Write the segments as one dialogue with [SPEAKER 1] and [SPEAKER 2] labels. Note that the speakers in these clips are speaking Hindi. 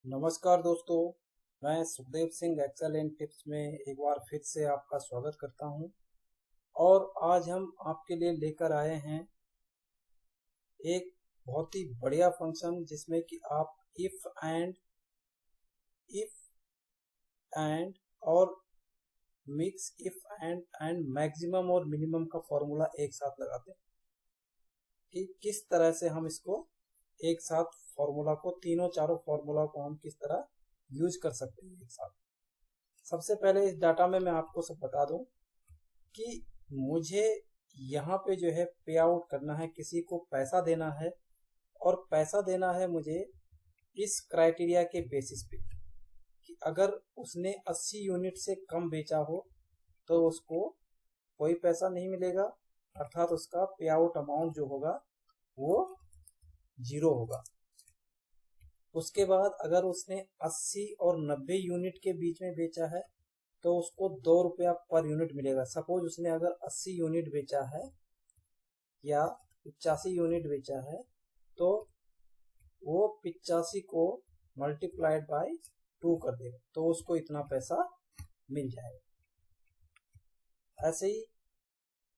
[SPEAKER 1] नमस्कार दोस्तों, मैं Sukhdev Singh Excel in tips में एक बार फिर से आपका स्वागत करता हूं। और आज हम आपके लिए लेकर आए हैं एक बहुत ही बढ़िया फंक्शन जिसमें कि आप इफ एंड और मिक्स इफ एंड मैक्सिमम और मिनिमम का फॉर्मूला एक साथ लगाते हैं कि किस तरह से हम इसको एक साथ फॉर्मूला को तीनों चारों फॉर्मूला को हम किस तरह यूज कर सकते हैं एक साथ। सबसे पहले इस डाटा में मैं आपको सब बता दूं कि मुझे यहाँ पे जो है पे आउट करना है, किसी को पैसा देना है और पैसा देना है मुझे इस क्राइटेरिया के बेसिस पे कि अगर उसने 80 यूनिट से कम बेचा हो तो उसको कोई पैसा नहीं मिलेगा, अर्थात उसका पे आउट अमाउंट जो होगा वो 0 होगा। उसके बाद अगर उसने 80 और 90 यूनिट के बीच में बेचा है तो उसको 2 रुपया पर यूनिट मिलेगा। सपोज उसने अगर 80 यूनिट बेचा है या 85 यूनिट बेचा है तो वो 85 को मल्टीप्लाइड बाय 2 कर देगा तो उसको इतना पैसा मिल जाएगा। ऐसे ही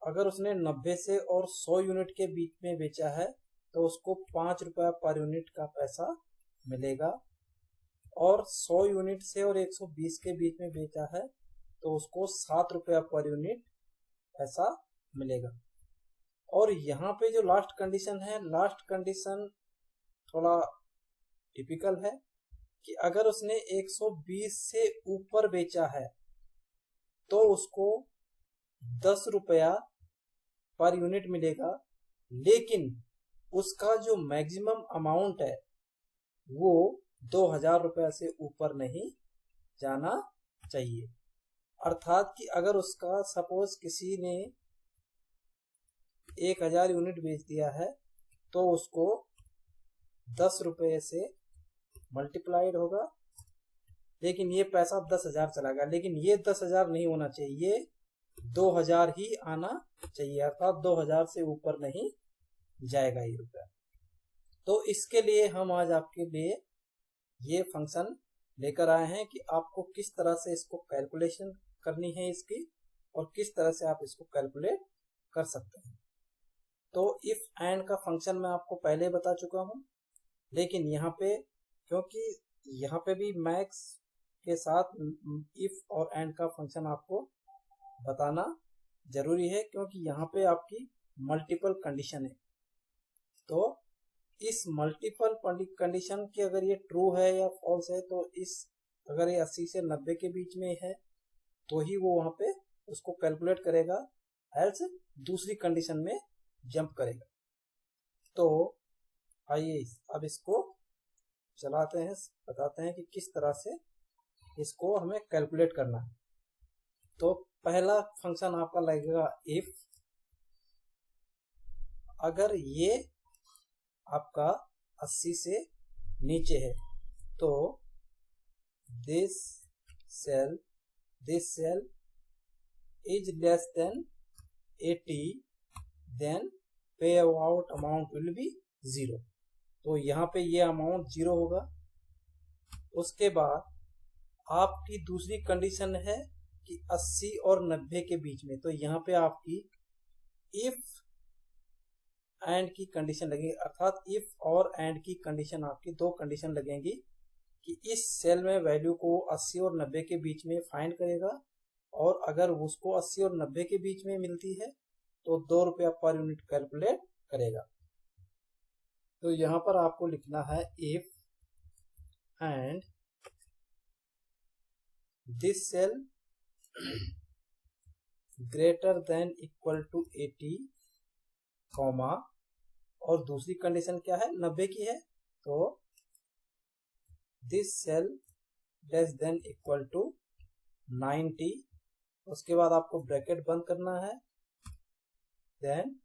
[SPEAKER 1] अगर उसने 90 से और 100 यूनिट के बीच में बेचा है तो उसको 5 रुपया पर यूनिट का पैसा मिलेगा। और 100 यूनिट से और 120 के बीच में बेचा है तो उसको 7 रुपया पर यूनिट पैसा मिलेगा। और यहाँ पे जो लास्ट कंडीशन है, लास्ट कंडीशन थोड़ा टिपिकल है कि अगर उसने 120 से ऊपर बेचा है तो उसको 10 रुपया पर यूनिट मिलेगा, लेकिन उसका जो मैक्सिमम अमाउंट है वो 2000 रुपया से ऊपर नहीं जाना चाहिए। अर्थात कि अगर उसका सपोज किसी ने 1000 यूनिट बेच दिया है तो उसको 10 रुपये से मल्टीप्लाइड होगा, लेकिन ये पैसा 10,000 चला गया, लेकिन ये 10,000 नहीं होना चाहिए, ये 2000 ही आना चाहिए, अर्थात 2000 से ऊपर नहीं जाएगा ये रुपया। तो इसके लिए हम आज आपके लिए ये फंक्शन लेकर आए हैं कि आपको किस तरह से इसको कैलकुलेशन करनी है इसकी और किस तरह से आप इसको कैलकुलेट कर सकते हैं। तो इफ एंड का फंक्शन मैं आपको पहले बता चुका हूं, लेकिन यहाँ पे क्योंकि यहाँ पे भी मैक्स के साथ इफ और एंड का फंक्शन आपको बताना जरूरी है, क्योंकि यहाँ पे आपकी मल्टीपल कंडीशन है। तो इस मल्टीपल कंडीशन की अगर ये ट्रू है या फॉल्स है तो इस अगर ये 80 से 90 के बीच में है तो ही वो वहां पे उसको कैलकुलेट करेगा, एल्स दूसरी कंडीशन में जंप करेगा। तो आइए अब इसको चलाते हैं, बताते हैं कि किस तरह से इसको हमें कैलकुलेट करना है। तो पहला फंक्शन आपका लगेगा इफ। अगर ये आपका 80 से नीचे है तो this cell is less than 80, then pay out amount will be 0। तो यहाँ पे ये अमाउंट 0 होगा। उसके बाद आपकी दूसरी कंडीशन है कि 80 और 90 के बीच में, तो यहाँ पे आपकी इफ एंड की कंडीशन लगेगी, अर्थात इफ और एंड की कंडीशन आपकी दो कंडीशन लगेंगी कि इस सेल में वैल्यू को 80 और 90 के बीच में फाइंड करेगा, और अगर उसको 80 और 90 के बीच में मिलती है तो 2 रुपया पर यूनिट कैलकुलेट करेगा। तो यहां पर आपको लिखना है if and this cell greater than equal to 80 comma, और दूसरी कंडीशन क्या है, 90 की है, तो this cell less than equal to 90। उसके बाद आपको ब्रैकेट बंद करना है, then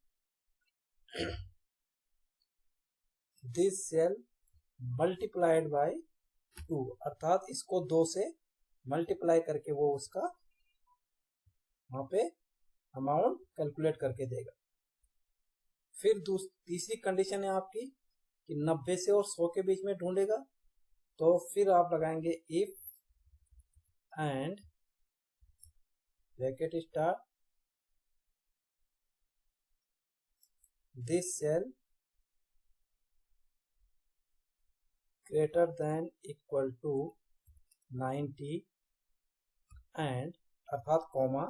[SPEAKER 1] this cell multiplied by 2, अर्थात इसको 2 से मल्टीप्लाई करके वो उसका वहां पे अमाउंट कैलकुलेट करके देगा। फिर तीसरी कंडीशन है आपकी कि 90 से और 100 के बीच में ढूंढेगा, तो फिर आप लगाएंगे if and bracket start this cell greater than equal to 90 and अर्थात comma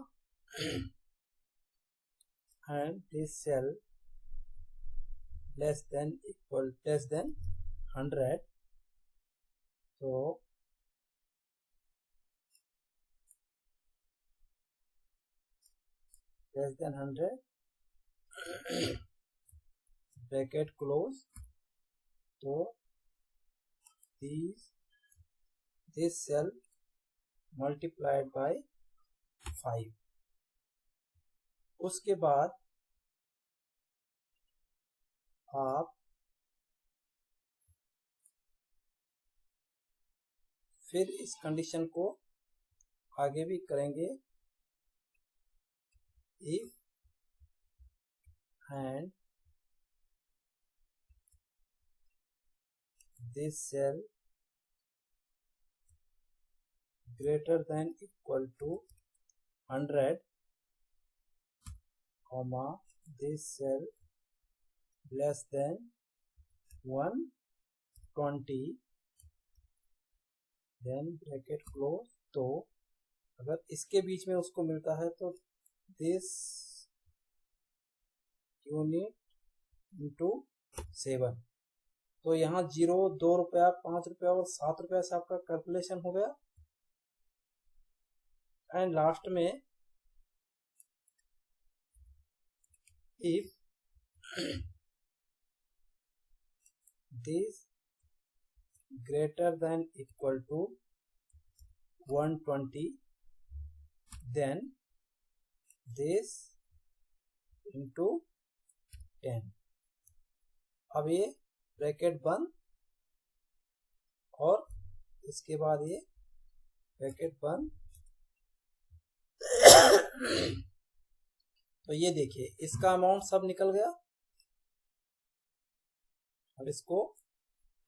[SPEAKER 1] and this cell less than 100, तो लेस देन 100 ब्रैकेट क्लोज, तो this cell multiplied by 5। उसके बाद आप फिर इस कंडीशन को आगे भी करेंगे, if and this cell greater than equal to 100, comma this cell less than 120 then bracket close. तो अगर इसके बीच में उसको मिलता है तो दिस यूनिट इंटू 7, तो यहाँ 0, 2 रुपया, 5 रुपया और 7 रुपया से आपका कैलकुलेशन हो गया। एंड लास्ट में if this greater than equal to 120 then this into 10। अब ये ब्रैकेट बंद और इसके बाद ये ब्रैकेट बंद। तो ये देखिए इसका अमाउंट सब निकल गया। अब इसको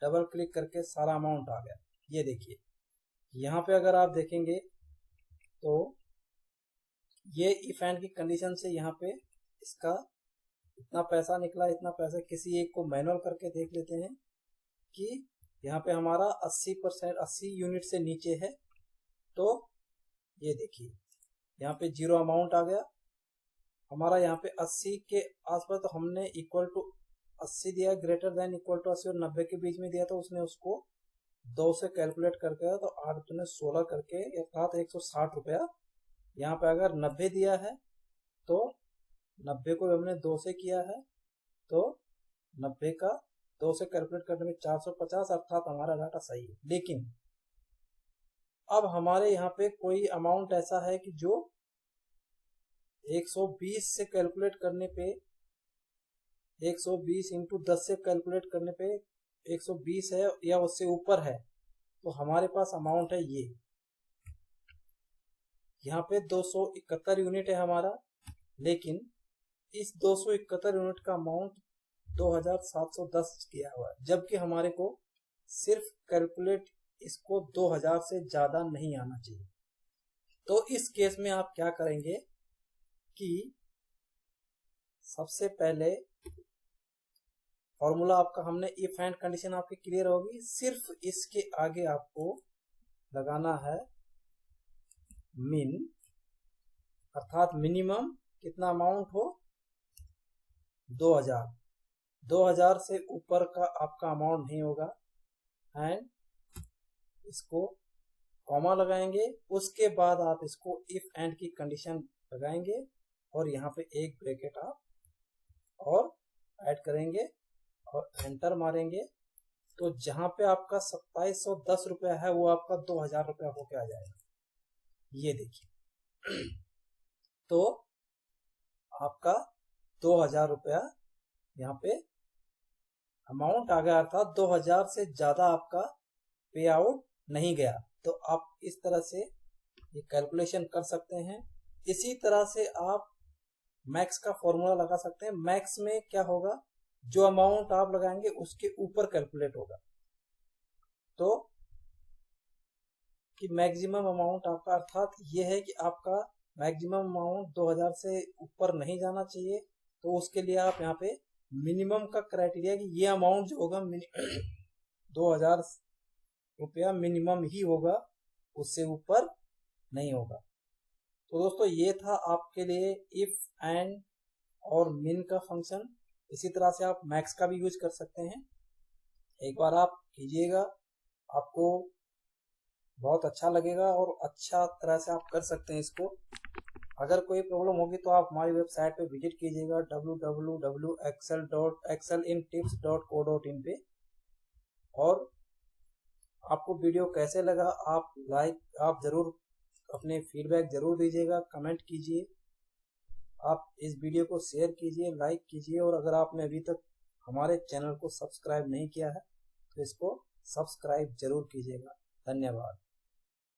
[SPEAKER 1] डबल क्लिक करके सारा अमाउंट आ गया। ये देखिए यहाँ पे अगर आप देखेंगे तो ये इफ एंड की कंडीशन से यहाँ पे इसका इतना पैसा निकला, इतना पैसा। किसी एक को मैनुअल करके देख लेते हैं कि यहाँ पे हमारा 80%, 80 यूनिट से नीचे है। तो ये देखिए यहाँ पे 0 अमाउंट आ गया हमारा। यहाँ पे 80 के आसपास, तो हमने इक्वल टू 80 दिया, ग्रेटर देन इक्वल टू 80 और 90 के बीच में दिया, तो उसने उसको 2 से कैलकुलेट करके, तो 8 दूने 16 करके अर्थात 160 रुपया। यहाँ पे अगर 90 दिया है तो 90 को हमने 2 से किया है, तो 90 का 2 से कैलकुलेट करने में 450, अर्थात हमारा डाटा सही है। लेकिन अब हमारे यहाँ पे कोई अमाउंट ऐसा है कि जो 120 से कैलकुलेट करने पे, 120 इंटू 10 से कैलकुलेट करने पे 120 है या उससे ऊपर है, तो हमारे पास अमाउंट है ये। यहाँ पे 271 यूनिट है हमारा, लेकिन इस 271 यूनिट का अमाउंट 2710 किया हुआ है, जबकि हमारे को सिर्फ कैलकुलेट इसको 2000 से ज्यादा नहीं आना चाहिए। तो इस केस में आप क्या करेंगे कि सबसे पहले फॉर्मूला आपका, हमने इफ एंड कंडीशन आपकी क्लियर होगी, सिर्फ इसके आगे आपको लगाना है मिन, अर्थात मिनिमम कितना अमाउंट हो, 2000। 2000 से ऊपर का आपका अमाउंट नहीं होगा। एंड इसको कॉमा लगाएंगे, उसके बाद आप इसको इफ एंड की कंडीशन लगाएंगे और यहाँ पे एक ब्रैकेट आप और ऐड करेंगे और एंटर मारेंगे। तो जहां पे आपका 2710 रुपया है वो आपका 2000 रुपया होके आ जाएगा। ये देखिए तो आपका 2000 रुपया यहाँ पे अमाउंट आ गया, अर्थात 2000 से ज्यादा आपका पे आउट नहीं गया। तो आप इस तरह से ये कैलकुलेशन कर सकते हैं। इसी तरह से आप मैक्स का फॉर्मूला लगा सकते हैं। मैक्स में क्या होगा, जो अमाउंट आप लगाएंगे उसके ऊपर कैलकुलेट होगा। तो कि मैक्सिमम अमाउंट आपका, अर्थात ये है कि आपका मैक्सिमम अमाउंट 2000 से ऊपर नहीं जाना चाहिए। तो उसके लिए आप यहाँ पे मिनिमम का क्राइटेरिया कि ये अमाउंट जो होगा 2000 रुपया मिनिमम ही होगा, उससे ऊपर नहीं होगा। तो दोस्तों ये था आपके लिए इफ एंड और मिन का फंक्शन। इसी तरह से आप मैक्स का भी यूज कर सकते हैं। एक बार आप कीजिएगा, आपको बहुत अच्छा लगेगा और अच्छा तरह से आप कर सकते हैं इसको। अगर कोई प्रॉब्लम होगी तो आप हमारी वेबसाइट पे विजिट कीजिएगा www.excelintips.co.in पे। और आपको वीडियो कैसे लगा आप ज़रूर अपने फीडबैक ज़रूर दीजिएगा, कमेंट कीजिए। आप इस वीडियो को शेयर कीजिए, लाइक कीजिए, और अगर आपने अभी तक हमारे चैनल को सब्सक्राइब नहीं किया है तो इसको सब्सक्राइब जरूर कीजिएगा। धन्यवाद।